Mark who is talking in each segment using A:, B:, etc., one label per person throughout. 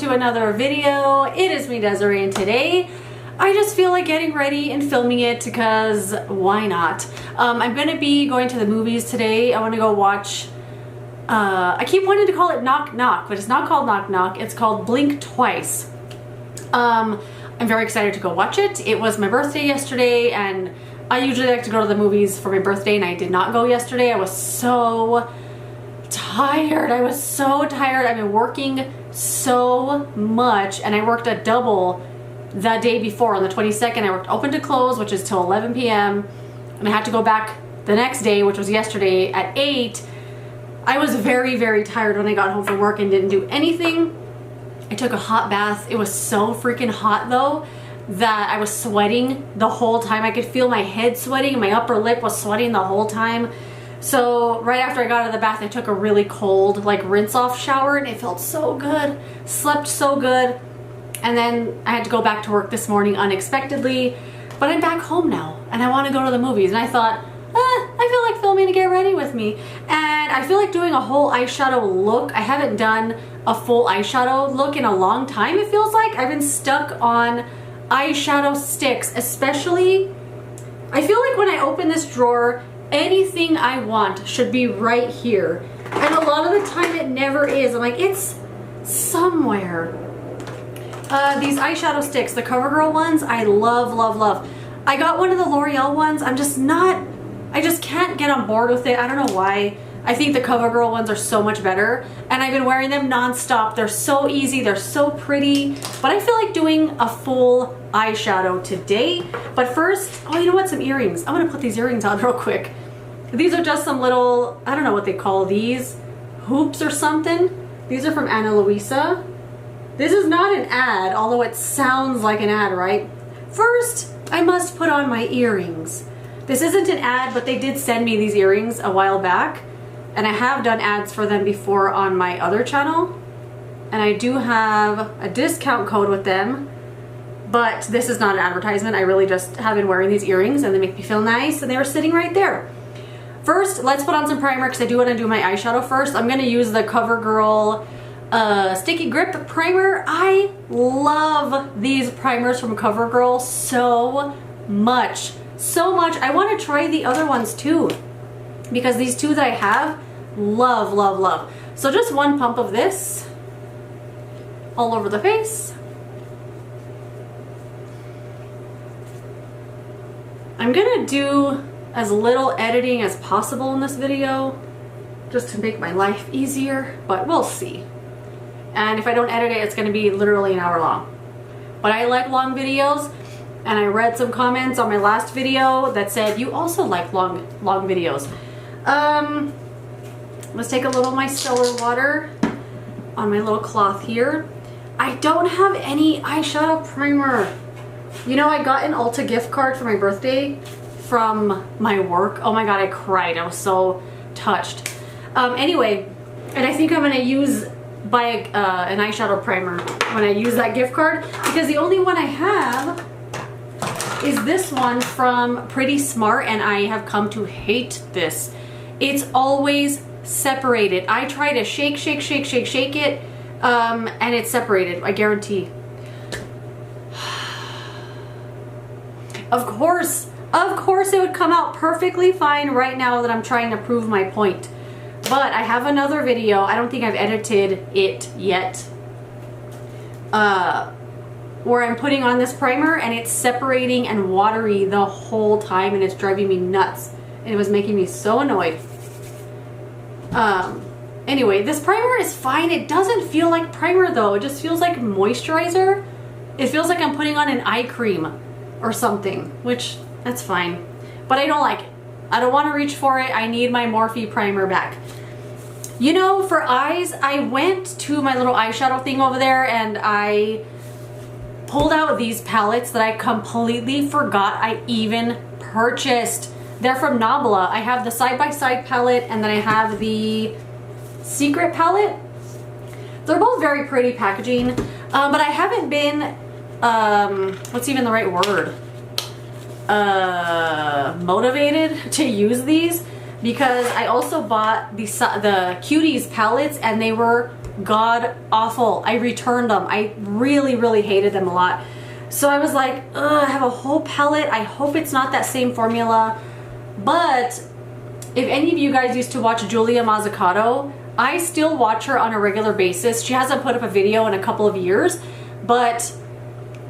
A: to another video. It is me, Desiree, and today I just feel like getting ready and filming it because why not? I'm gonna be going to the movies today. I want to go watch, I keep wanting to call it Knock Knock, but it's not called Knock Knock, it's called Blink Twice. I'm very excited to go watch it. It was my birthday yesterday, and I usually like to go to the movies for my birthday, and I did not go yesterday. I was so tired. I've been working so much, and I worked a double the day before on the 22nd. I worked open to close, which is till 11 p.m. and I had to go back the next day, which was yesterday, at 8. I was very, very tired when I got home from work and didn't do anything. I took a hot bath. It was so freaking hot though that I was sweating the whole time. I could feel my head sweating and my upper lip was sweating the whole time. So right after I got out of the bath, I took a really cold, like, rinse off shower, and it felt so good. Slept so good. And then I had to go back to work this morning unexpectedly, but I'm back home now and I want to go to the movies. And I thought, I feel like filming to get ready with me. And I feel like doing a whole eyeshadow look. I haven't done a full eyeshadow look in a long time, it feels like. I've been stuck on eyeshadow sticks, especially. I feel like when I open this drawer, anything I want should be right here. And a lot of the time it never is. I'm like, it's somewhere. These eyeshadow sticks, the CoverGirl ones, I love, love, love. I got one of the L'Oreal ones. I just can't get on board with it. I don't know why. I think the CoverGirl ones are so much better, and I've been wearing them non-stop. They're so easy, they're so pretty, but I feel like doing a full eyeshadow today. But first, oh, you know what, some earrings. I'm gonna put these earrings on real quick. These are just some little, I don't know what they call these, hoops or something. These are from Ana Luisa. This is not an ad, although it sounds like an ad, right? First, I must put on my earrings. This isn't an ad, but they did send me these earrings a while back, and I have done ads for them before on my other channel, and I do have a discount code with them, but this is not an advertisement. I really just have been wearing these earrings, and they make me feel nice, and they were sitting right there. First, let's put on some primer because I do want to do my eyeshadow first. I'm going to use the CoverGirl Sticky Grip Primer. I love these primers from CoverGirl so much. So much. I want to try the other ones too, because these two that I have, love, love, love. So just one pump of this all over the face. I'm gonna do as little editing as possible in this video just to make my life easier, but we'll see. And if I don't edit it, it's gonna be literally an hour long. But I like long videos, and I read some comments on my last video that said you also like long videos. Let's take a little micellar water on my little cloth here. I don't have any eyeshadow primer. You know, I got an Ulta gift card for my birthday from my work. Oh my god, I cried. I was so touched. Anyway, and I think I'm gonna buy an eyeshadow primer when I use that gift card, because the only one I have is this one from Pretty Smart, and I have come to hate this. It's always separated. I try to shake it, and it's separated, I guarantee. Of course it would come out perfectly fine right now that I'm trying to prove my point. But I have another video, I don't think I've edited it yet, where I'm putting on this primer and it's separating and watery the whole time, and it's driving me nuts. And it was making me so annoyed. Anyway, this primer is fine. It doesn't feel like primer though. It just feels like moisturizer. It feels like I'm putting on an eye cream or something, which, that's fine. But I don't like it. I don't want to reach for it. I need my Morphe primer back. You know, for eyes, I went to my little eyeshadow thing over there and I pulled out these palettes that I completely forgot I even purchased. They're from Nabla. I have the side-by-side palette, and then I have the Secret palette. They're both very pretty packaging, but I haven't been, what's even the right word? Motivated to use these because I also bought the Cuties palettes and they were god awful. I returned them. I really, really hated them a lot. So I was like, ugh, I have a whole palette. I hope it's not that same formula. But if any of you guys used to watch Julia Mazzucato, I still watch her on a regular basis. She hasn't put up a video in a couple of years, but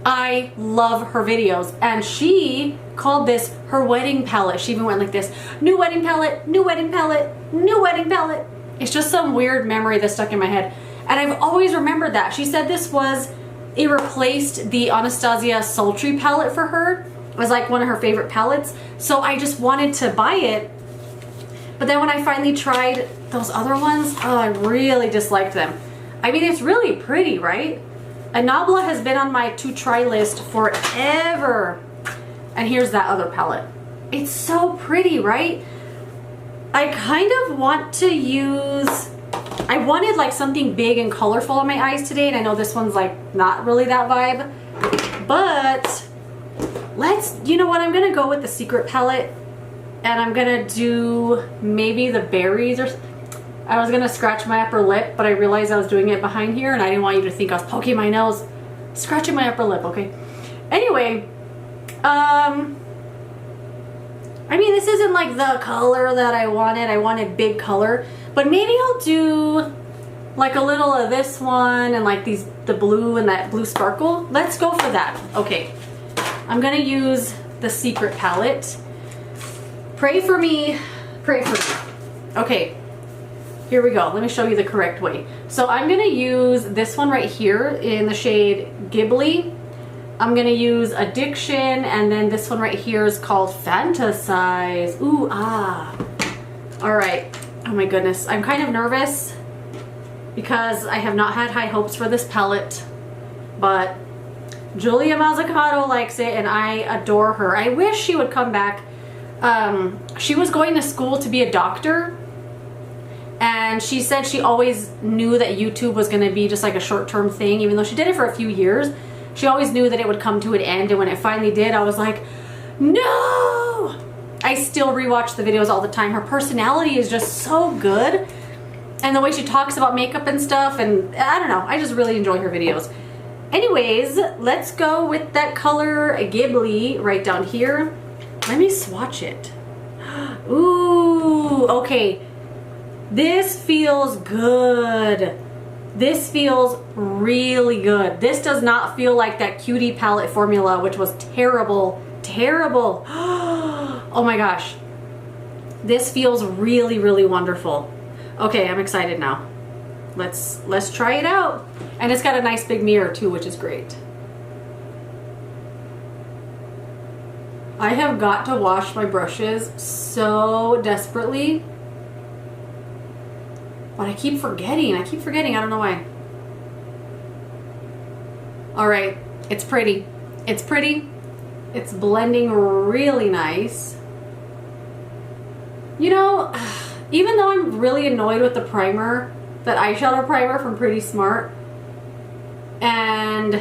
A: I love her videos. And she called this her wedding palette. She even went like this: new wedding palette, new wedding palette, new wedding palette. It's just some weird memory that stuck in my head. And I've always remembered that. She said this it replaced the Anastasia Sultry palette for her. It was like one of her favorite palettes. So I just wanted to buy it. But then when I finally tried those other ones, oh, I really disliked them. I mean, it's really pretty, right? Anabla has been on my to try list forever. And here's that other palette. It's so pretty, right? I kind of want to use, I wanted like something big and colorful on my eyes today, and I know this one's like not really that vibe, but you know what, I'm gonna go with the Secret palette, and I'm gonna do maybe the berries, or I was gonna scratch my upper lip, but I realized I was doing it behind here and I didn't want you to think I was poking my nose. Scratching my upper lip, okay? Anyway, I mean, this isn't like the color that I wanted. I wanted big color, but maybe I'll do like a little of this one and like the blue and that blue sparkle. Let's go for that. Okay, I'm gonna use the Secret palette. Pray for me, pray for me. Okay, here we go. Let me show you the correct way. So I'm gonna use this one right here in the shade Ghibli. I'm gonna use Addiction, and then this one right here is called Fantasize. Ooh, ah. All right, oh my goodness. I'm kind of nervous because I have not had high hopes for this palette, but Julia Mazzucato likes it and I adore her. I wish she would come back. She was going to school to be a doctor, and she said she always knew that YouTube was gonna be just like a short-term thing, even though she did it for a few years. She always knew that it would come to an end, and when it finally did, I was like, no! I still rewatch the videos all the time. Her personality is just so good, and the way she talks about makeup and stuff, and I don't know, I just really enjoy her videos. Anyways, let's go with that color Ghibli right down here. Let me swatch it. Ooh, okay. This feels good. This feels really good. This does not feel like that Cutie palette formula, which was terrible, terrible. Oh my gosh. This feels really, really wonderful. Okay, I'm excited now. Let's try it out. And it's got a nice big mirror too, which is great. I have got to wash my brushes so desperately. But I keep forgetting. I don't know why. All right, it's pretty. It's pretty. It's blending really nice. You know, even though I'm really annoyed with the primer, that eyeshadow primer from Pretty Smart, and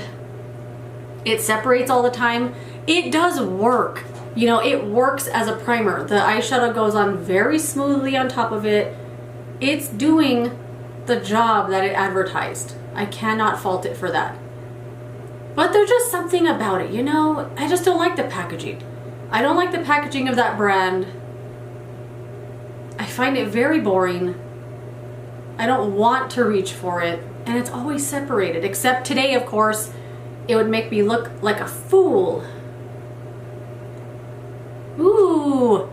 A: it separates all the time, it does work. You know, it works as a primer. The eyeshadow goes on very smoothly on top of it. It's doing the job that it advertised. I cannot fault it for that. But there's just something about it, you know? I just don't like the packaging. I don't like the packaging of that brand. I find it very boring. I don't want to reach for it. And it's always separated. Except today, of course, it would make me look like a fool. Ooh,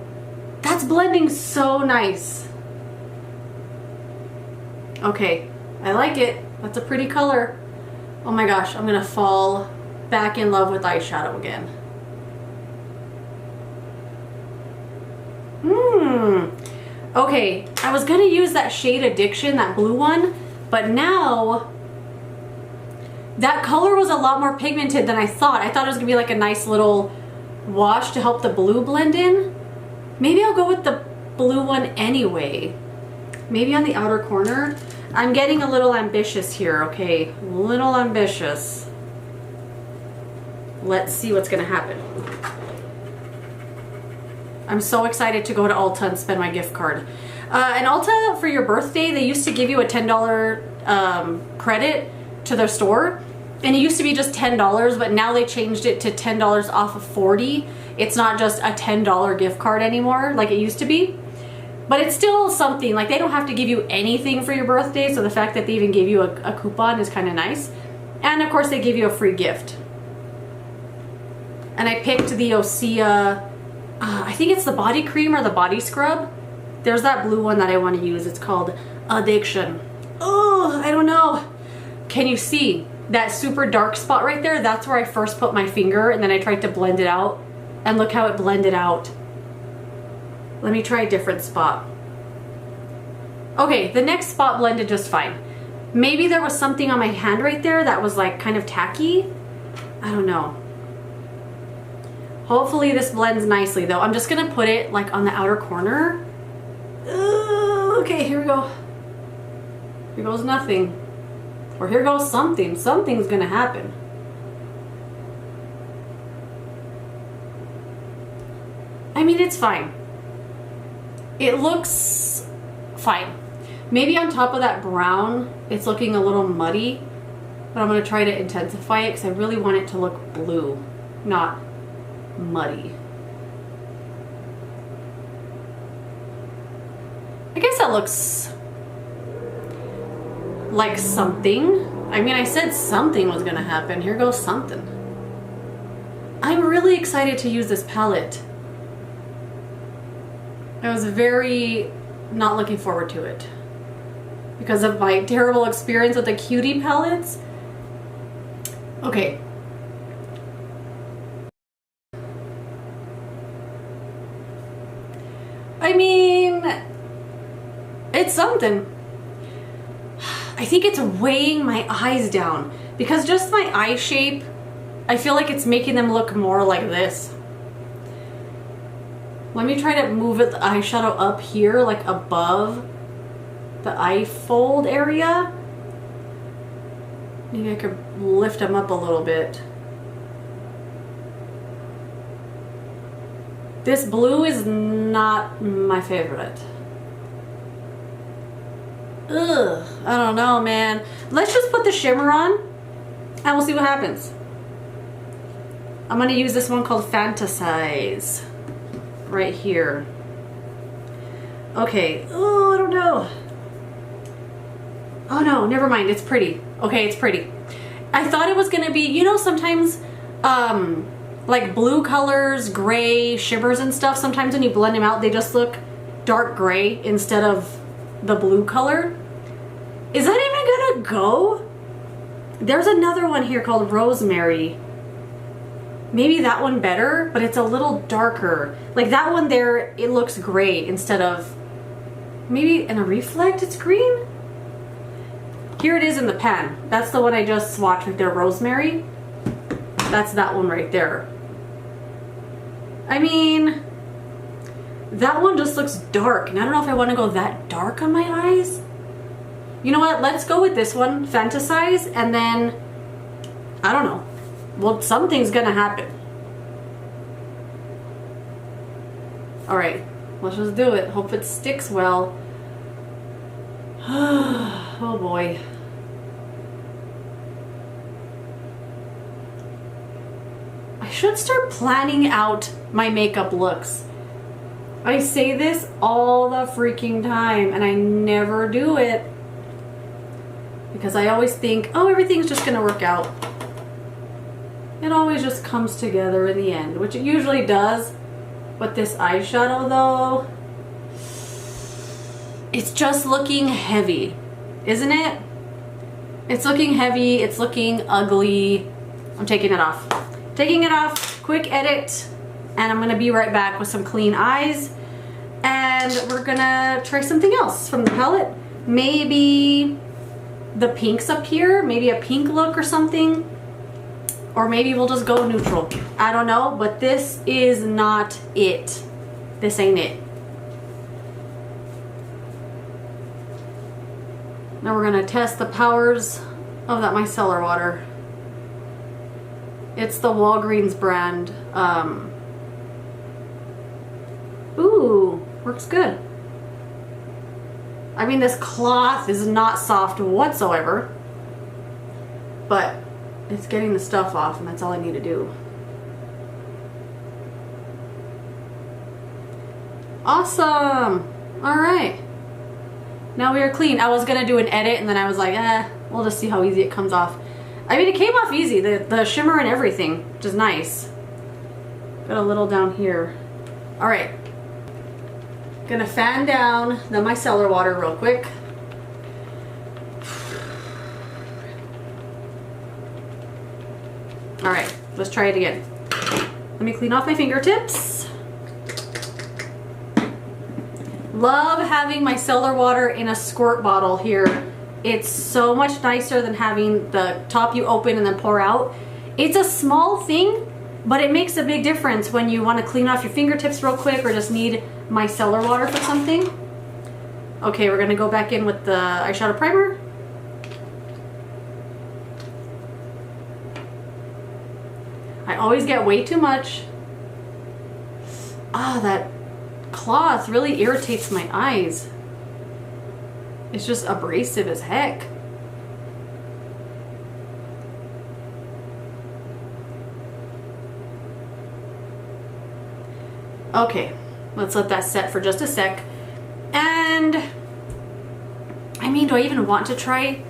A: that's blending so nice. Okay, I like it. That's a pretty color. Oh my gosh, I'm gonna fall back in love with eyeshadow again. Okay, I was gonna use that shade Addiction, that blue one, but now that color was a lot more pigmented than I thought. I thought it was gonna be like a nice little wash to help the blue blend in. Maybe I'll go with the blue one anyway. Maybe on the outer corner. I'm getting a little ambitious here, okay? A little ambitious. Let's see what's gonna happen. I'm so excited to go to Ulta and spend my gift card. And Ulta, for your birthday, they used to give you a $10 credit to their store. And it used to be just $10, but now they changed it to $10 off of $40. It's not just a $10 gift card anymore like it used to be. But it's still something. Like, they don't have to give you anything for your birthday, so the fact that they even gave you a coupon is kind of nice. And of course, they give you a free gift. And I picked the Osea, I think it's the body cream or the body scrub. There's that blue one that I want to use. It's called Addiction. Oh, I don't know. Can you see that super dark spot right there? That's where I first put my finger, and then I tried to blend it out. And look how it blended out. Let me try a different spot. Okay, the next spot blended just fine. Maybe there was something on my hand right there that was like kind of tacky. I don't know. Hopefully this blends nicely though. I'm just gonna put it like on the outer corner. Okay, here we go. Here goes nothing. Or here goes something. Something's gonna happen. I mean, it's fine. It looks fine. Maybe on top of that brown, it's looking a little muddy, but I'm gonna try to intensify it because I really want it to look blue, not muddy. I guess that looks like something. I mean, I said something was gonna happen. Here goes something. I'm really excited to use this palette. I was very not looking forward to it because of my terrible experience with the Cutie palettes. Okay. I mean, it's something. I think it's weighing my eyes down because just my eye shape, I feel like it's making them look more like this. Let me try to move it, the eyeshadow up here, like above the eye fold area. Maybe I could lift them up a little bit. This blue is not my favorite. Ugh, I don't know, man. Let's just put the shimmer on and we'll see what happens. I'm gonna use this one called Fantasize. Right here. Okay. Oh, I don't know. Oh no, never mind. It's pretty. Okay, it's pretty. I thought it was gonna be, you know, sometimes like blue colors, gray, shimmers and stuff, sometimes when you blend them out, they just look dark gray instead of the blue color. Is that even gonna go? There's another one here called Rosemary. Maybe that one better, but it's a little darker. Like that one there, it looks gray instead of, maybe in a reflect it's green? Here it is in the pan. That's the one I just swatched right there, Rosemary. That's that one right there. I mean, that one just looks dark, and I don't know if I want to go that dark on my eyes. You know what? Let's go with this one, Fantasize, and then, I don't know. Well, something's gonna happen. All right, let's just do it. Hope it sticks well. Oh boy. I should start planning out my makeup looks. I say this all the freaking time and I never do it because I always think, oh, everything's just gonna work out. It always just comes together in the end, which it usually does. But this eyeshadow though, it's just looking heavy, isn't it? It's looking heavy, it's looking ugly. I'm taking it off. Taking it off, quick edit, and I'm gonna be right back with some clean eyes. And we're gonna try something else from the palette. Maybe the pinks up here, maybe a pink look or something. Or maybe we'll just go neutral. I don't know, but this is not it. This ain't it. Now we're gonna test the powers of that micellar water. It's the Walgreens brand. looks good. I mean, this cloth is not soft whatsoever, but it's getting the stuff off, and that's all I need to do. Awesome. All right. Now we are clean. I was gonna do an edit, and then I was like, we'll just see how easy it comes off. I mean, it came off easy, the shimmer and everything, which is nice. Got a little down here. All right. Gonna fan down the micellar water real quick. All right, let's try it again. Let me clean off my fingertips. Love having micellar water in a squirt bottle here. It's so much nicer than having the top you open and then pour out. It's a small thing, but it makes a big difference when you want to clean off your fingertips real quick or just need micellar water for something. Okay, we're gonna go back in with the eyeshadow primer. I always get way too much. Ah, that cloth really irritates my eyes. It's just abrasive as heck. Okay, let's let that set for just a sec. And I mean, do I even want to try?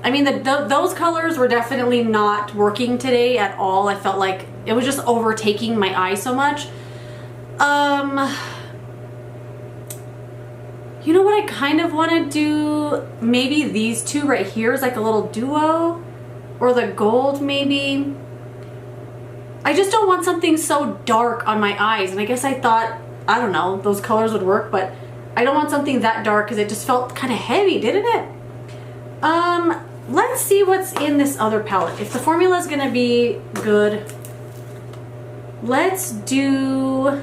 A: I mean, those colors were definitely not working today at all. I felt like it was just overtaking my eye so much. You know what I kind of want to do? Maybe these two right here is like a little duo, or the gold maybe. I just don't want something so dark on my eyes, and I guess I thought, I don't know, those colors would work, but I don't want something that dark because it just felt kind of heavy, didn't it? Let's see what's in this other palette. If the formula is going to be good, let's do...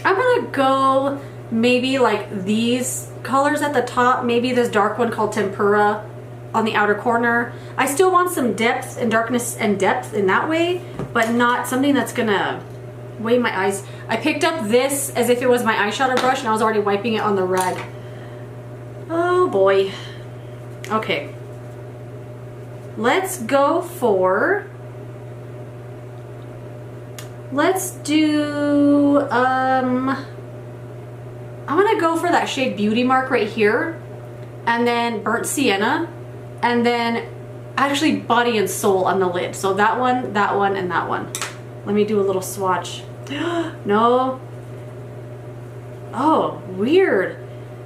A: I'm going to go maybe like these colors at the top, maybe this dark one called Tempura on the outer corner. I still want some depth and darkness and depth in that way, but not something that's gonna weigh my eyes. I picked up this as if it was my eyeshadow brush and I was already wiping it on the rag. Oh boy. Okay. Let's go for... Let's do... I'm gonna go for that shade Beauty Mark right here, and then Burnt Sienna, and then actually Body and Soul on the lid. So that one, and that one. Let me do a little swatch. No. Oh, weird.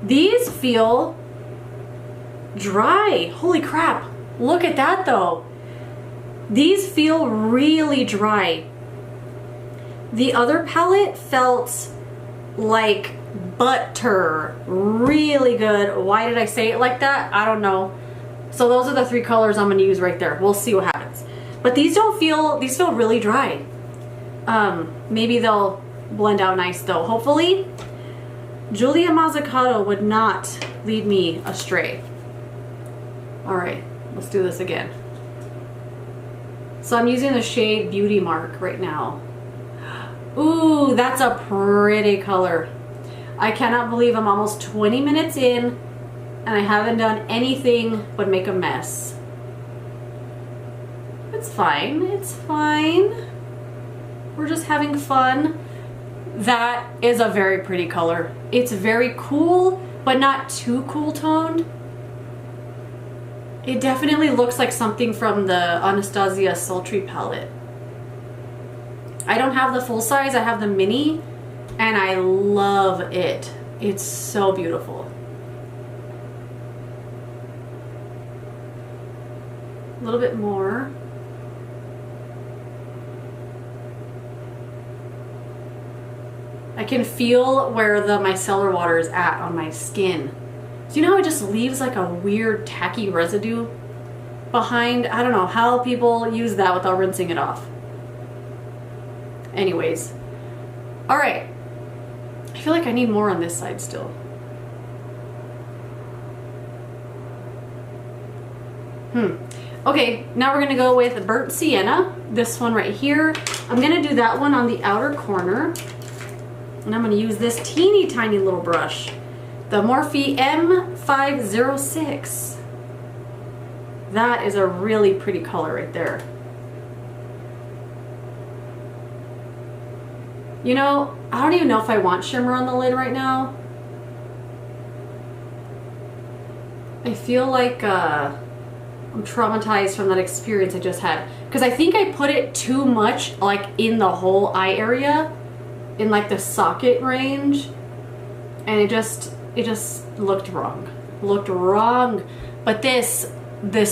A: These feel dry. Holy crap. Look at that though. These feel really dry. The other palette felt like butter. Really good. Why did I say it like that? I don't know. So those are the three colors I'm going to use right there. We'll see what happens. But these feel really dry. Maybe they'll blend out nice though. Hopefully, Julia Mazzucato would not lead me astray. All right, let's do this again. So I'm using the shade Beauty Mark right now. Ooh, that's a pretty color. I cannot believe I'm almost 20 minutes in and I haven't done anything but make a mess. It's fine, it's fine. We're just having fun. That is a very pretty color. It's very cool, but not too cool toned. It definitely looks like something from the Anastasia Sultry palette. I don't have the full size, I have the mini, and I love it. It's so beautiful. A little bit more. I can feel where the micellar water is at on my skin. Do you know how it just leaves like a weird tacky residue behind? I don't know how people use that without rinsing it off. Anyways, all right. I feel like I need more on this side still. Okay, now we're gonna go with Burnt Sienna. this one right here. I'm gonna do that one on the outer corner. And I'm gonna use this teeny tiny little brush, the Morphe M506. That is a really pretty color right there. You know, I don't even know if I want shimmer on the lid right now. I feel like I'm traumatized from that experience I just had. Because I think I put it too much like in the whole eye area, in like the socket range. And it just looked wrong. Looked wrong. But this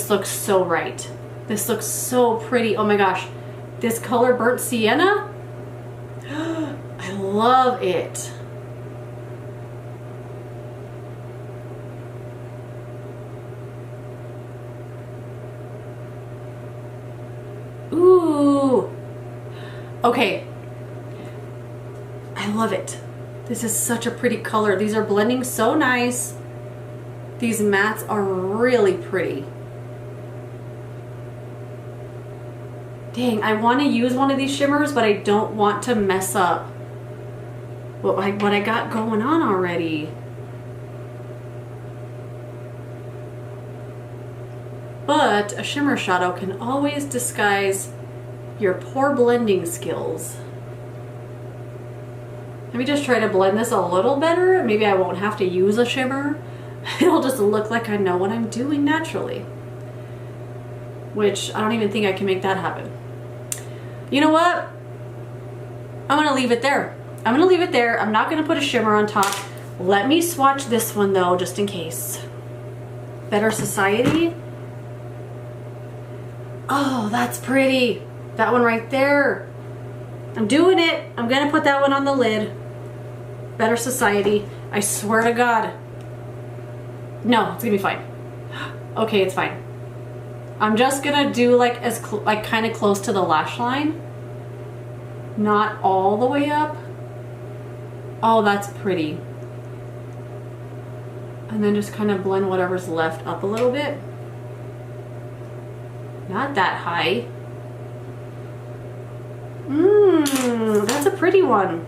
A: looks so right. This looks so pretty. Oh my gosh. This color, burnt sienna. I love it. Ooh. Okay. I love it. This is such a pretty color. These are blending so nice. These mattes are really pretty. Dang, I want to use one of these shimmers, but I don't want to mess up what I got going on already. But a shimmer shadow can always disguise your poor blending skills. Let me just try to blend this a little better. Maybe I won't have to use a shimmer. It'll just look like I know what I'm doing naturally. Which I don't even think I can make that happen. You know what? I'm gonna leave it there. I'm gonna leave it there. I'm not gonna put a shimmer on top. Let me swatch this one though, just in case. Better Society. Oh, that's pretty. That one right there. I'm doing it. I'm gonna put that one on the lid. Better Society. I swear to God. No, it's gonna be fine. Okay, it's fine. I'm just gonna do like kind of close to the lash line. Not all the way up. Oh, that's pretty. And then just kind of blend whatever's left up a little bit. Not that high. That's a pretty one.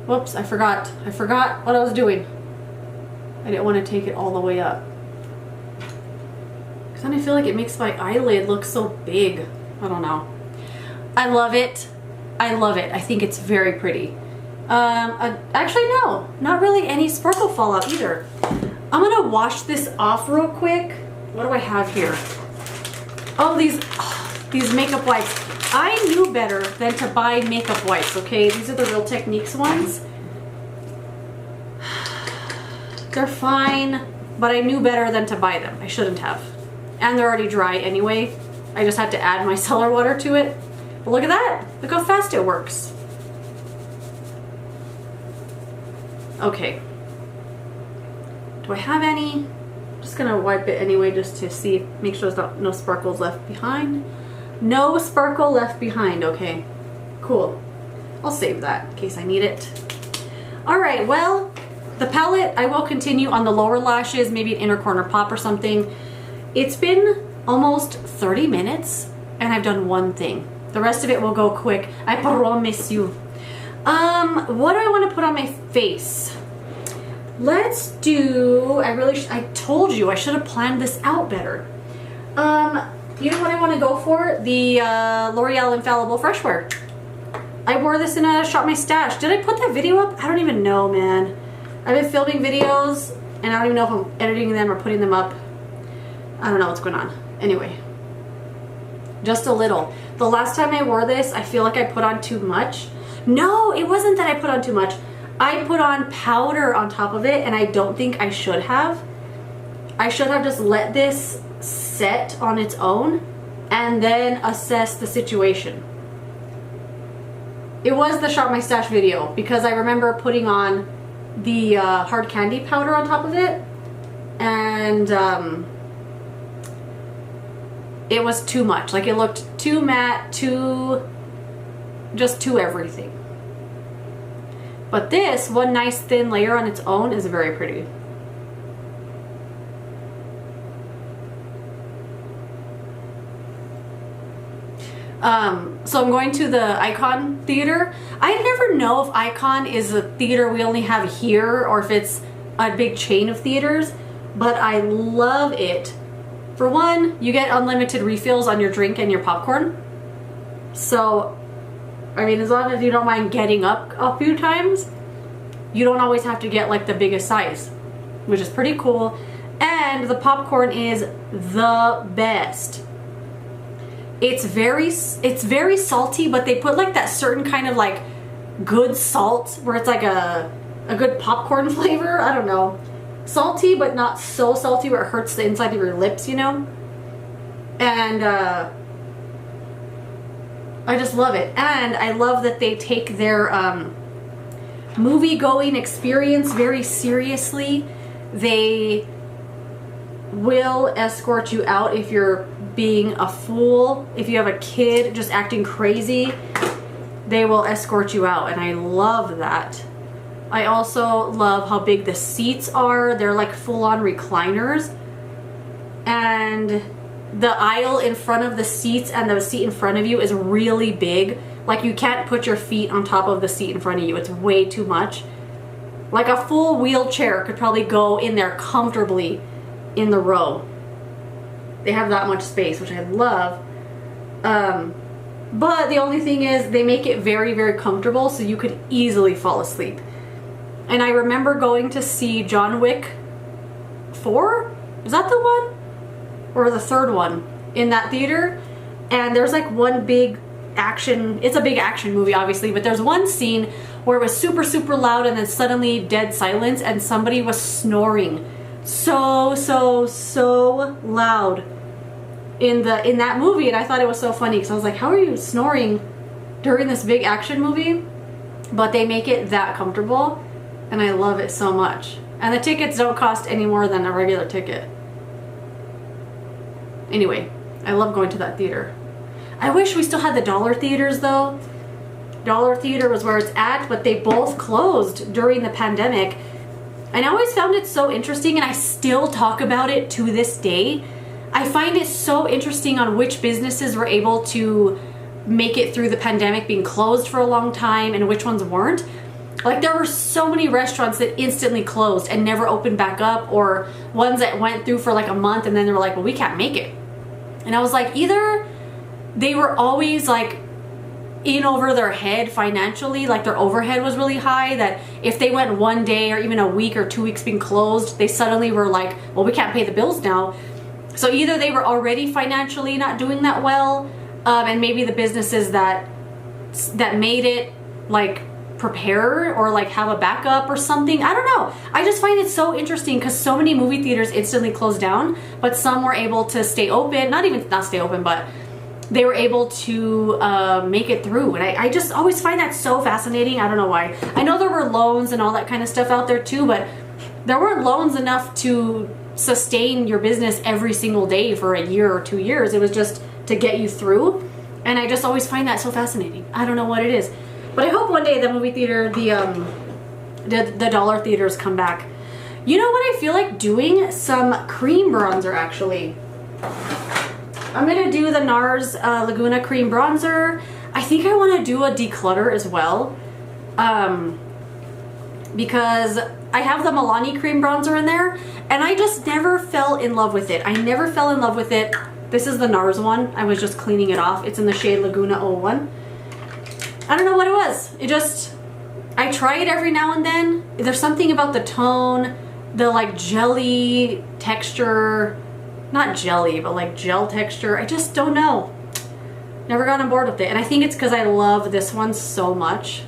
A: Whoops, I forgot what I was doing. I didn't want to take it all the way up. Because then I feel like it makes my eyelid look so big. I don't know. I love it. I love it. I think it's very pretty. Actually, no. Not really any sparkle fallout either. I'm going to wash this off real quick. What do I have here? Oh, these makeup wipes. I knew better than to buy makeup wipes, okay? These are the Real Techniques ones. They're fine, but I knew better than to buy them. I shouldn't have. And they're already dry anyway. I just had to add my cellar water to it. But look at that. Look how fast it works. Okay. Do I have any? I'm just gonna wipe it anyway just to see, make sure there's no sparkles left behind. No sparkle left behind, okay. Cool. I'll save that in case I need it. All right, well, the palette, I will continue on the lower lashes, maybe an inner corner pop or something. It's been almost 30 minutes and I've done one thing. The rest of it will go quick, I promise you. What do I want to put on my face? Let's do, I told you I should have planned this out better. You know what I want to go for? The L'Oreal Infallible Fresh Wear. I wore this in a Shop My Stash. Did I put that video up? I don't even know, man. I've been filming videos and I don't even know if I'm editing them or putting them up. I don't know what's going on. Anyway, just a little. The last time I wore this, I feel like I put on too much. No, it wasn't that I put on too much. I put on powder on top of it and I don't think I should have. I should have just let this set on its own and then assess the situation. It was the Shop My Stash video because I remember putting on the hard candy powder on top of it and it was too much. Like it looked too matte, just too everything. But this one nice thin layer on its own is very pretty. So I'm going to the Icon Theater. I never know if Icon is a theater we only have here or if it's a big chain of theaters, but I love it. For one, you get unlimited refills on your drink and your popcorn. So, I mean, as long as you don't mind getting up a few times, you don't always have to get like the biggest size, which is pretty cool. And the popcorn is the best. It's very salty, but they put like that certain kind of like good salt where it's like a good popcorn flavor. I don't know. Salty, but not so salty where it hurts the inside of your lips, you know? And I just love it. And I love that they take their movie-going experience very seriously. They will escort you out if you're being a fool. If you have a kid just acting crazy, they will escort you out, and I love that. I also love how big the seats are. They're like full-on recliners, and the aisle in front of the seats and the seat in front of you is really big. Like, you can't put your feet on top of the seat in front of you. It's way too much. Like, a full wheelchair could probably go in there comfortably in the row. They have that much space, which I love. But the only thing is they make it very, very comfortable, so you could easily fall asleep. And I remember going to see John Wick 4? Is that the one? Or the third one in that theater? And there's like one big action, it's a big action movie obviously, but there's one scene where it was super, super loud and then suddenly dead silence and somebody was snoring so loud in that movie, and I thought it was so funny because I was like, how are you snoring during this big action movie? But they make it that comfortable, and I love it so much. And the tickets don't cost any more than a regular ticket. Anyway, I love going to that theater. I wish we still had the dollar theaters though. Dollar Theater was where it's at, but they both closed during the pandemic. And I always found it so interesting, and I still talk about it to this day. I find it so interesting on which businesses were able to make it through the pandemic being closed for a long time and which ones weren't. Like, there were so many restaurants that instantly closed and never opened back up, or ones that went through for like a month and then they were like, well, we can't make it. And I was like, either they were always like in over their head financially, like their overhead was really high, that if they went one day or even a week or 2 weeks being closed, they suddenly were like, well, we can't pay the bills now. So either they were already financially not doing that well, and maybe the businesses that made it like prepare or like have a backup or something. I don't know. I just find it so interesting because so many movie theaters instantly closed down, but some were able to stay open. Not stay open, but they were able to make it through. And I just always find that so fascinating. I don't know why. I know there were loans and all that kind of stuff out there too, but there weren't loans enough to sustain your business every single day for a year or 2 years. It was just to get you through. And I just always find that so fascinating. I don't know what it is. But I hope one day the movie theater, the dollar theaters come back. You know what I feel like doing? Some cream bronzer, actually. I'm going to do the NARS Laguna Cream Bronzer. I think I want to do a declutter as well. Because I have the Milani Cream Bronzer in there, and I just never fell in love with it. I never fell in love with it. This is the NARS one. I was just cleaning it off. It's in the shade Laguna 01. I don't know what it was. I try it every now and then. There's something about the tone, the like jelly texture, not jelly, but like gel texture. I just don't know. Never got on board with it. And I think it's because I love this one so much.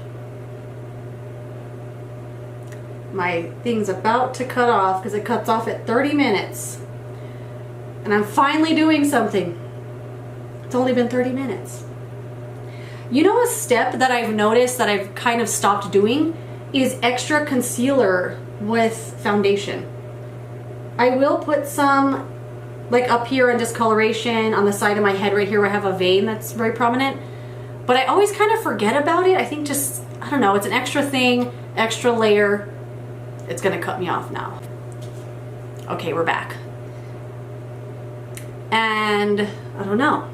A: My thing's about to cut off because it cuts off at 30 minutes. And I'm finally doing something. It's only been 30 minutes. You know, a step that I've noticed that I've kind of stopped doing is extra concealer with foundation. I will put some like up here in discoloration on the side of my head right here where I have a vein that's very prominent. But I always kind of forget about it. I think just, I don't know, it's an extra thing, extra layer. It's gonna cut me off now. Okay, we're back. And I don't know,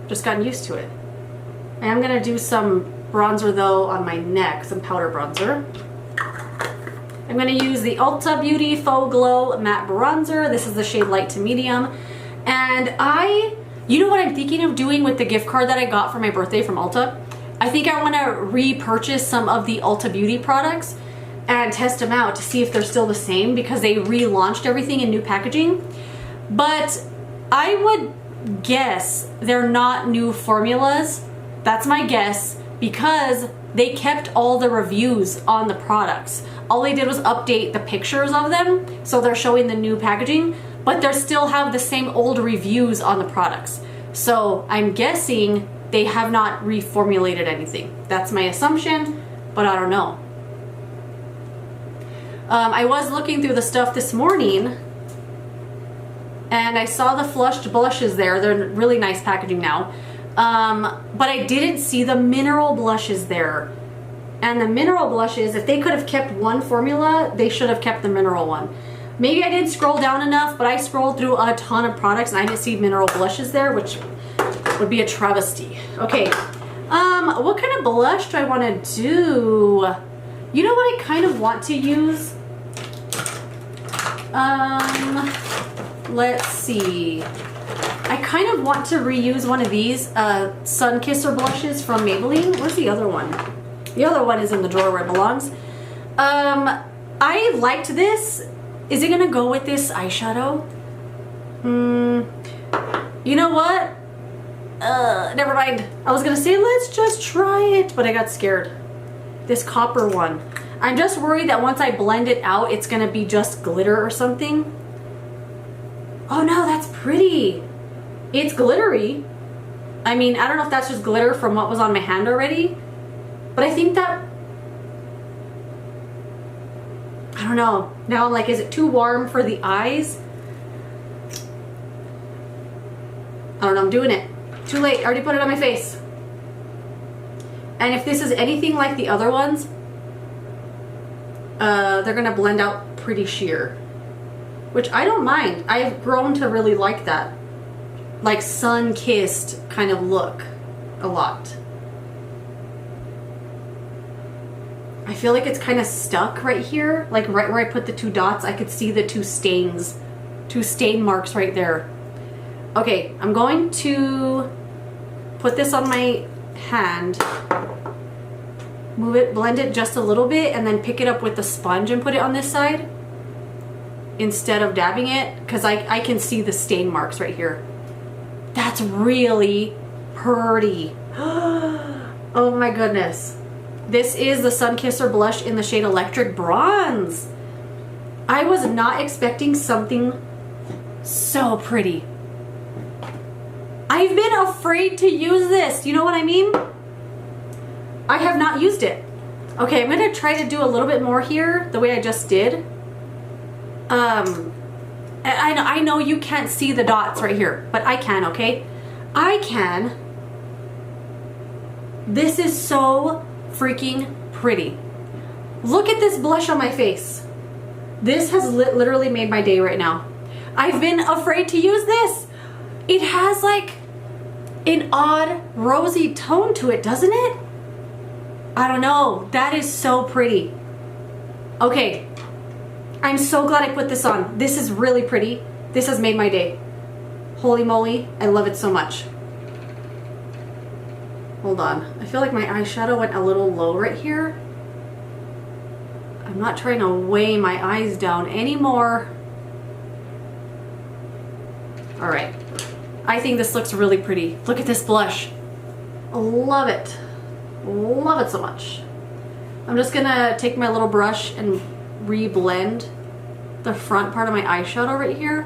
A: just gotten used to it. I am gonna do some bronzer though on my neck, some powder bronzer. I'm gonna use the Ulta Beauty Faux Glow Matte Bronzer. This is the shade light to medium. And you know what I'm thinking of doing with the gift card that I got for my birthday from Ulta? I think I wanna repurchase some of the Ulta Beauty products and test them out to see if they're still the same, because they relaunched everything in new packaging. But I would guess they're not new formulas. That's my guess, because they kept all the reviews on the products. All they did was update the pictures of them, so they're showing the new packaging, but they still have the same old reviews on the products. So I'm guessing they have not reformulated anything. That's my assumption, but I don't know. I was looking through the stuff this morning and I saw the flushed blushes there. They're really nice packaging now. But I didn't see the mineral blushes there. And the mineral blushes, if they could have kept one formula, they should have kept the mineral one. Maybe I didn't scroll down enough, but I scrolled through a ton of products and I didn't see mineral blushes there, which would be a travesty. Okay, what kind of blush do I want to do? You know what I kind of want to use? Let's see. I kind of want to reuse one of these Sun Kisser blushes from Maybelline. Where's the other one? The other one is in the drawer where it belongs. I liked this. Is it gonna go with this eyeshadow? You know what? Never mind. I was gonna say let's just try it, but I got scared. This copper one. I'm just worried that once I blend it out, it's gonna be just glitter or something. Oh no, that's pretty. It's glittery. I mean, I don't know if that's just glitter from what was on my hand already, but I think that, I don't know. Now I'm like, is it too warm for the eyes? I don't know, I'm doing it. Too late, I already put it on my face. And if this is anything like the other ones, they're gonna blend out pretty sheer, which I don't mind. I've grown to really like that, like sun-kissed kind of look a lot. I feel like it's kind of stuck right here, like right where I put the two dots. I could see the two stain marks right there. Okay, I'm going to put this on my hand, move it, blend it just a little bit, and then pick it up with the sponge and put it on this side instead of dabbing it, because I can see the stain marks right here. That's really pretty. Oh my goodness. This is the Sun Kisser blush in the shade Electric Bronze. I was not expecting something so pretty. I've been afraid to use this. You know what I mean? I have not used it. Okay, I'm gonna try to do a little bit more here, the way I just did. I know you can't see the dots right here, but I can, okay? I can. This is so freaking pretty. Look at this blush on my face. This has literally made my day right now. I've been afraid to use this. It has like an odd rosy tone to it, doesn't it? I don't know. That is so pretty. Okay. I'm so glad I put this on. This is really pretty. This has made my day. Holy moly. I love it so much. Hold on. I feel like my eyeshadow went a little low right here. I'm not trying to weigh my eyes down anymore. All right. I think this looks really pretty. Look at this blush. I love it. Love it so much. I'm just gonna take my little brush and re-blend the front part of my eyeshadow right here.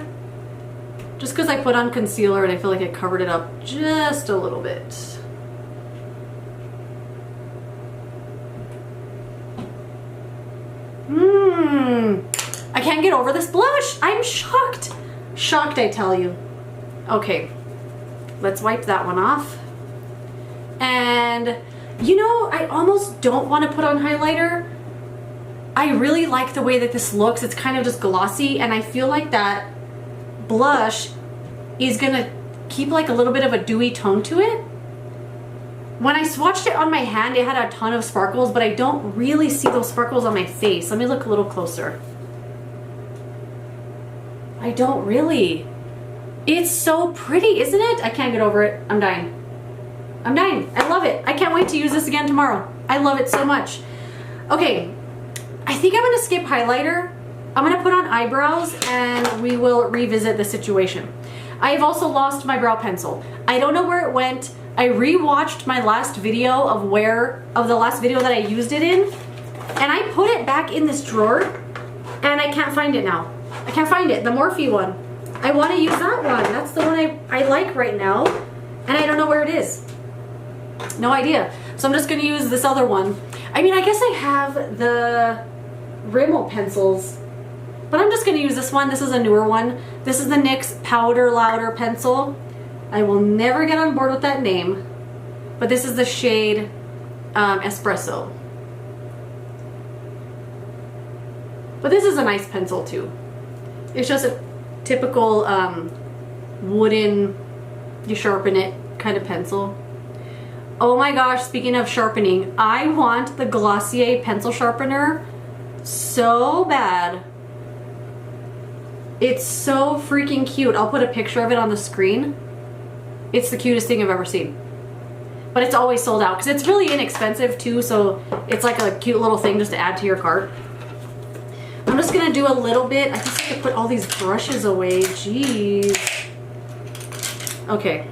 A: Just because I put on concealer and I feel like it covered it up just a little bit. I can't get over this blush. I'm shocked. Shocked, I tell you. Okay, let's wipe that one off. And you know, I almost don't want to put on highlighter. I really like the way that this looks. It's kind of just glossy, and I feel like that blush is gonna keep like a little bit of a dewy tone to it. When I swatched it on my hand, it had a ton of sparkles, but I don't really see those sparkles on my face. Let me look a little closer. I don't really. It's so pretty, isn't it? I can't get over it. I'm dying. I'm dying. I love it. I can't wait to use this again tomorrow. I love it so much. Okay, I think I'm gonna skip highlighter. I'm gonna put on eyebrows and we will revisit the situation. I've also lost my brow pencil. I don't know where it went. I rewatched my last video of the last video that I used it in, and I put it back in this drawer and I can't find it now. I can't find it, the Morphe one. I want to use that one. That's the one I like right now, and I don't know where it is. No idea. So I'm just going to use this other one. I mean, I guess I have the Rimmel pencils, but I'm just going to use this one. This is a newer one. This is the NYX Powder Louder pencil. I will never get on board with that name, but this is the shade Espresso. But this is a nice pencil too. It's just a typical wooden, you sharpen it kind of pencil. Oh my gosh, speaking of sharpening, I want the Glossier pencil sharpener so bad. It's so freaking cute. I'll put a picture of it on the screen. It's the cutest thing I've ever seen. But it's always sold out because it's really inexpensive too, so it's like a cute little thing just to add to your cart. I'm just gonna do a little bit. I just have to put all these brushes away. Jeez. Okay.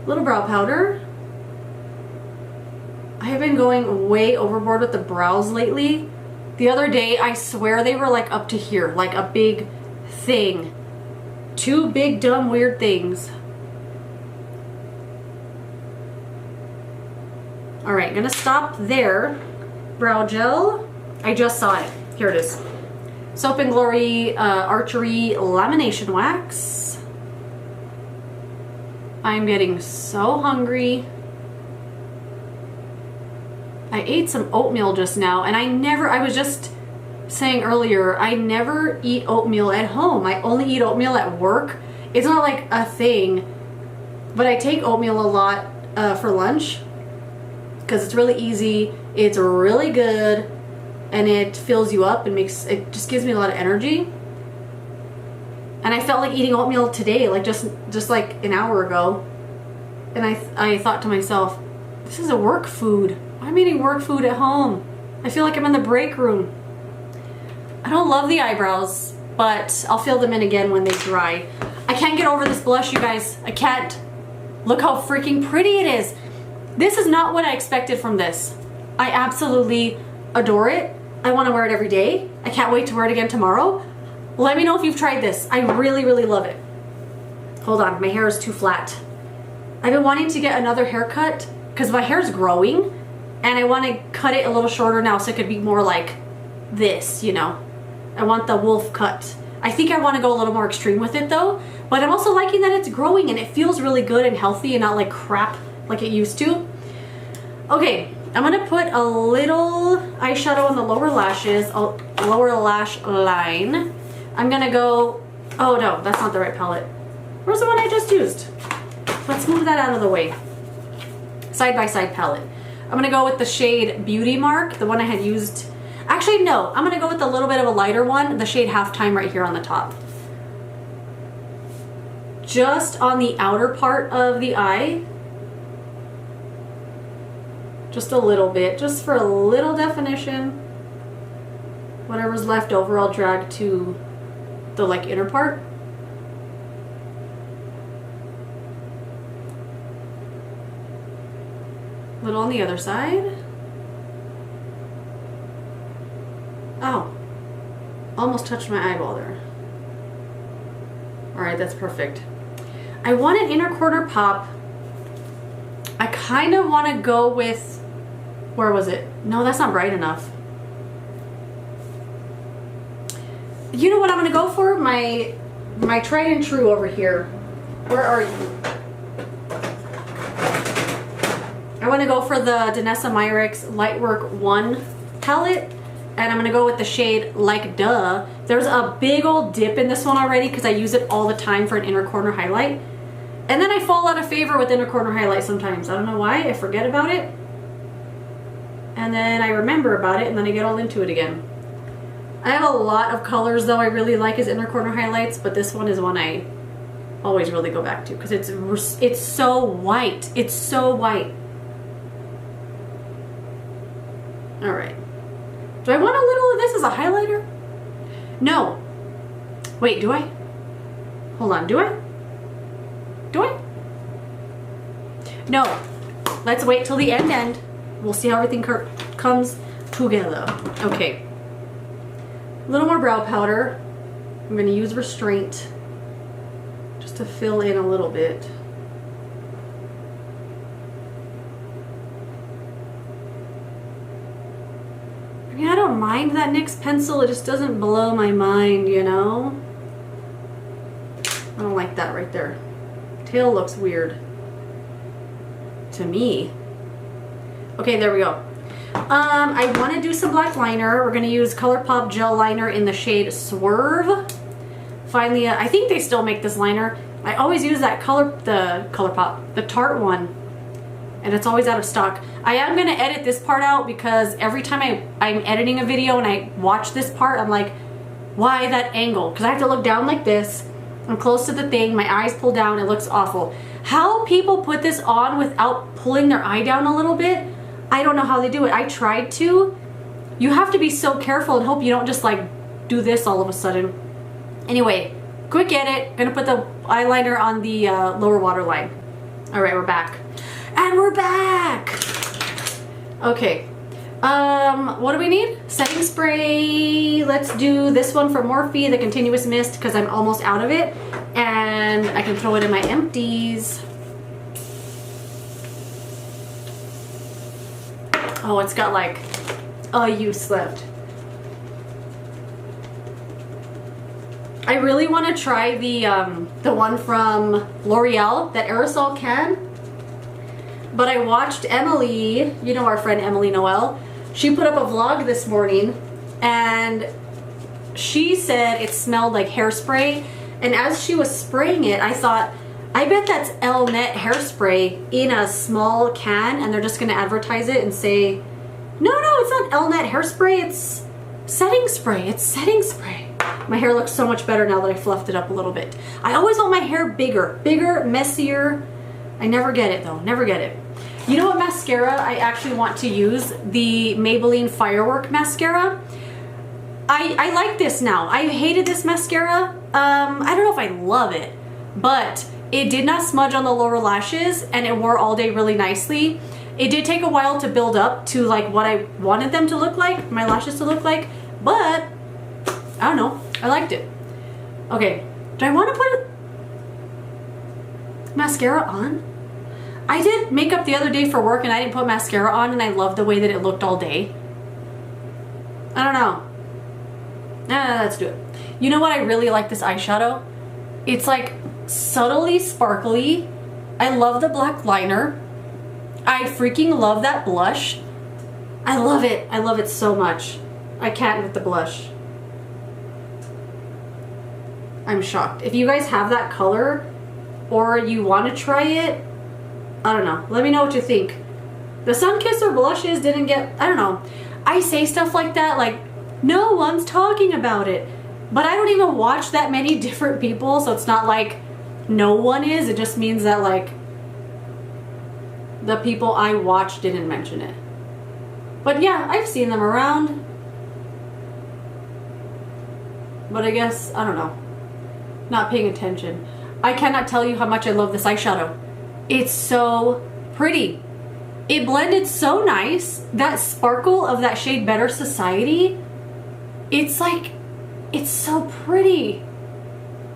A: Little brow powder. I have been going way overboard with the brows lately. The other day, I swear they were like up to here, like a big thing. Two big, dumb, weird things. All right, gonna stop there. Brow gel. I just saw it. Here it is. Soap and Glory Archery Lamination Wax. I'm getting so hungry. I ate some oatmeal just now, and I was just saying earlier, I never eat oatmeal at home. I only eat oatmeal at work. It's not like a thing, but I take oatmeal a lot for lunch because it's really easy, it's really good, and it fills you up and it just gives me a lot of energy. And I felt like eating oatmeal today, like just like an hour ago, and I thought to myself, this is a work food. I'm eating work food at home. I feel like I'm in the break room. I don't love the eyebrows, but I'll fill them in again when they dry. I can't get over this blush, you guys. I can't. Look how freaking pretty it is. This is not what I expected from this. I absolutely adore it. I want to wear it every day. I can't wait to wear it again tomorrow. Let me know if you've tried this. I really, really love it. Hold on, my hair is too flat. I've been wanting to get another haircut because my hair is growing, and I want to cut it a little shorter now so it could be more like this, you know. I want the wolf cut. I think I want to go a little more extreme with it though, but I'm also liking that it's growing and it feels really good and healthy and not like crap like it used to. Okay, I'm going to put a little eyeshadow on the lower lashes, lower lash line. I'm going to go, oh no, that's not the right palette. Where's the one I just used? Let's move that out of the way. Side-by-side palette. I'm going to go with the shade Beauty Mark, the one I had used. Actually, no. I'm going to go with a little bit of a lighter one, the shade Halftime right here on the top. Just on the outer part of the eye. Just a little bit, just for a little definition. Whatever's left over, I'll drag to the like inner part. Little on the other side. Oh, almost touched my eyeball there. All right, that's perfect. I want an inner corner pop. I kind of want to go with, where was it? No, that's not bright enough. You know what I'm going to go for? My tried and true over here. Where are you? I want to go for the Danessa Myricks Lightwork 1 palette, and I'm going to go with the shade Like Duh. There's a big old dip in this one already because I use it all the time for an inner corner highlight. And then I fall out of favor with inner corner highlight sometimes. I don't know why. I forget about it. And then I remember about it and then I get all into it again. I have a lot of colors though I really like as inner corner highlights, but this one is one I always really go back to because it's so white. It's so white. All right. Do I want a little of this as a highlighter? No. Wait, do I? Hold on, do I? Do I? No. Let's wait till the end. We'll see how everything comes together. Okay. A little more brow powder. I'm going to use Restraint just to fill in a little bit. I mean, I don't mind that NYX pencil. It just doesn't blow my mind, you know? I don't like that right there. Tail looks weird to me. Okay, there we go. I want to do some black liner. We're going to use ColourPop gel liner in the shade Swerve. Finally, I think they still make this liner. I always use that ColourPop, the Tarte one, and it's always out of stock. I am going to edit this part out because every time I'm editing a video and I watch this part, I'm like, why that angle? Because I have to look down like this. I'm close to the thing, my eyes pull down, it looks awful. How people put this on without pulling their eye down a little bit, I don't know how they do it. I tried to. You have to be so careful and hope you don't just like do this all of a sudden. Anyway, quick edit. Gonna put the eyeliner on the lower waterline. All right, we're back. And we're back! Okay. What do we need? Setting spray. Let's do this one for Morphe, the Continuous Mist, because I'm almost out of it. And I can throw it in my empties. Oh, it's got like a use left. I really want to try the one from L'Oreal, that aerosol can. But I watched Emily, you know our friend Emily Noel, she put up a vlog this morning and she said it smelled like hairspray. And as she was spraying it, I thought, I bet that's Elnet hairspray in a small can and they're just going to advertise it and say, no, it's not Elnet hairspray, it's setting spray. It's setting spray. My hair looks so much better now that I fluffed it up a little bit. I always want my hair bigger, messier. I never get it though, never get it. You know what mascara I actually want to use? The Maybelline Firework mascara. I like this now. I hated this mascara. I don't know if I love it, but it did not smudge on the lower lashes and it wore all day really nicely. It did take a while to build up to like what I wanted them to look like, my lashes to look like, but I don't know. I liked it. Okay, do I want to put mascara on? I did makeup the other day for work and I didn't put mascara on and I loved the way that it looked all day. I don't know. Let's do it. You know what? I really like this eyeshadow. It's like subtly sparkly. I love the black liner. I freaking love that blush. I love it. I love it so much. I can't with the blush. I'm shocked. If you guys have that color or you want to try it, I don't know. Let me know what you think. The Sunkisser blushes didn't get, I don't know. I say stuff like that like no one's talking about it. But I don't even watch that many different people, so it's not like no one is. It just means that like the people I watch didn't mention it. But yeah, I've seen them around. But I guess, I don't know. Not paying attention. I cannot tell you how much I love this eyeshadow. It's so pretty. It blended so nice. That sparkle of that shade Better Society, it's like, it's so pretty.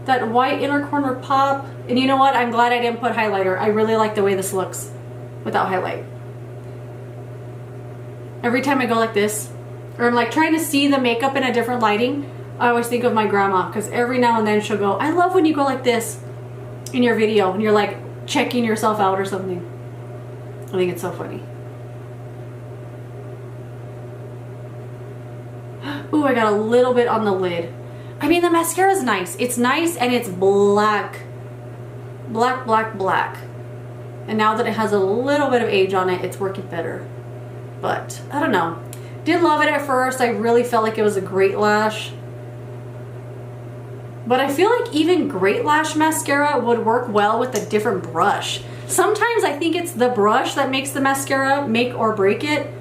A: That white inner corner pop. And you know what? I'm glad I didn't put highlighter. I really like the way this looks without highlight. Every time I go like this, or I'm like trying to see the makeup in a different lighting, I always think of my grandma, because every now and then she'll go, I love when you go like this in your video and you're like checking yourself out or something. I think it's so funny. Ooh, I got a little bit on the lid. I mean, the mascara is nice. It's nice and it's black. black, black, black. And now that it has a little bit of age on it, it's working better. But I don't know. Didn't love it at first. I really felt like it was a great lash. But I feel like even great lash mascara would work well with a different brush. Sometimes I think it's the brush that makes the mascara make or break it.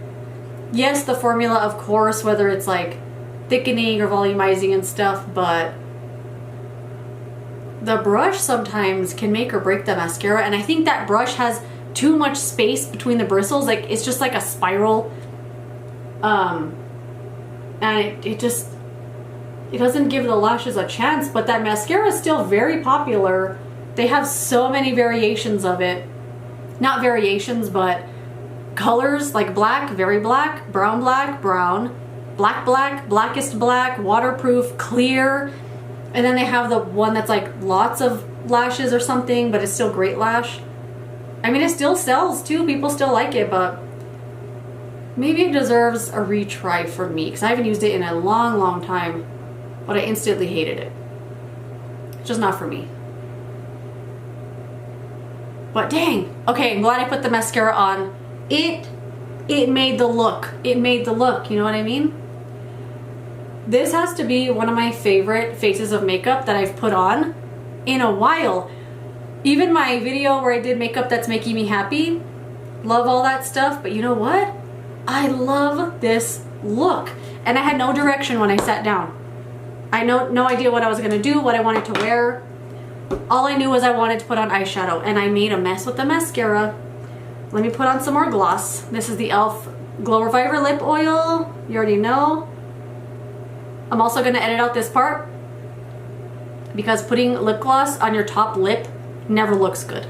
A: Yes, the formula, of course, whether it's like thickening or volumizing and stuff, but the brush sometimes can make or break the mascara. And I think that brush has too much space between the bristles. Like, it's just like a spiral. And it doesn't give the lashes a chance. But that mascara is still very popular. They have so many variations of it. Not variations, but colors, like black, very black, brown, black, blackest black, waterproof, clear. And then they have the one that's like lots of lashes or something, but it's still great lash. I mean, it still sells too. People still like it, but maybe it deserves a retry for me because I haven't used it in a long, long time, but I instantly hated it. It's just not for me. But dang. Okay, I'm glad I put the mascara on. It made the look. It made the look. You know what I mean? This has to be one of my favorite faces of makeup that I've put on in a while. Even my video where I did makeup that's making me happy. Love all that stuff. But you know what? I love this look. And I had no direction when I sat down. I had no idea what I was going to do, what I wanted to wear. All I knew was I wanted to put on eyeshadow. And I made a mess with the mascara. Let me put on some more gloss. This is the e.l.f. Glow Reviver Lip Oil. You already know. I'm also going to edit out this part because putting lip gloss on your top lip never looks good.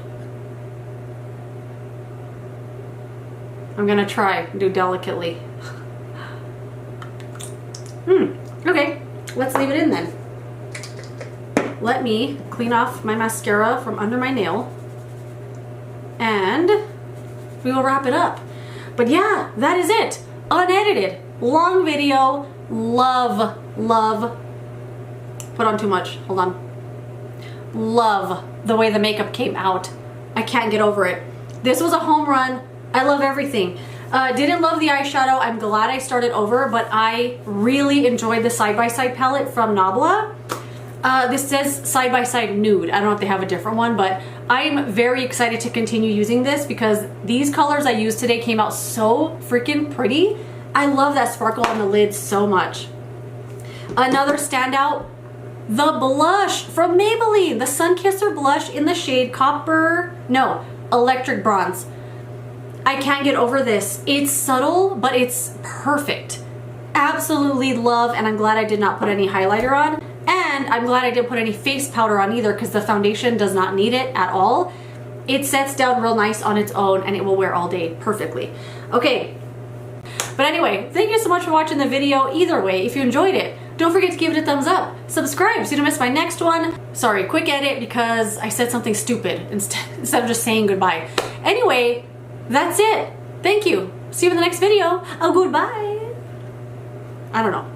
A: I'm going to try and do delicately. Okay, let's leave it in then. Let me clean off my mascara from under my nail and we will wrap it up. But yeah, that is it. Unedited. Long video. Love. Put on too much. Hold on. Love the way the makeup came out. I can't get over it. This was a home run. I love everything. Didn't love the eyeshadow. I'm glad I started over, but I really enjoyed the side-by-side palette from Nabla. This says side-by-side nude. I don't know if they have a different one, but I'm very excited to continue using this because these colors I used today came out so freaking pretty. I love that sparkle on the lid so much. Another standout, the blush from Maybelline. The Sun Kisser blush in the shade Electric Bronze. I can't get over this. It's subtle, but it's perfect. Absolutely love, and I'm glad I did not put any highlighter on. And I'm glad I didn't put any face powder on either because the foundation does not need it at all. It sets down real nice on its own and it will wear all day perfectly. Okay. But anyway, thank you so much for watching the video. Either way, if you enjoyed it, don't forget to give it a thumbs up. Subscribe so you don't miss my next one. Sorry, quick edit because I said something stupid instead of just saying goodbye. Anyway, that's it. Thank you. See you in the next video. Oh, goodbye. I don't know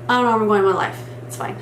A: where I'm going in my life. It's fine.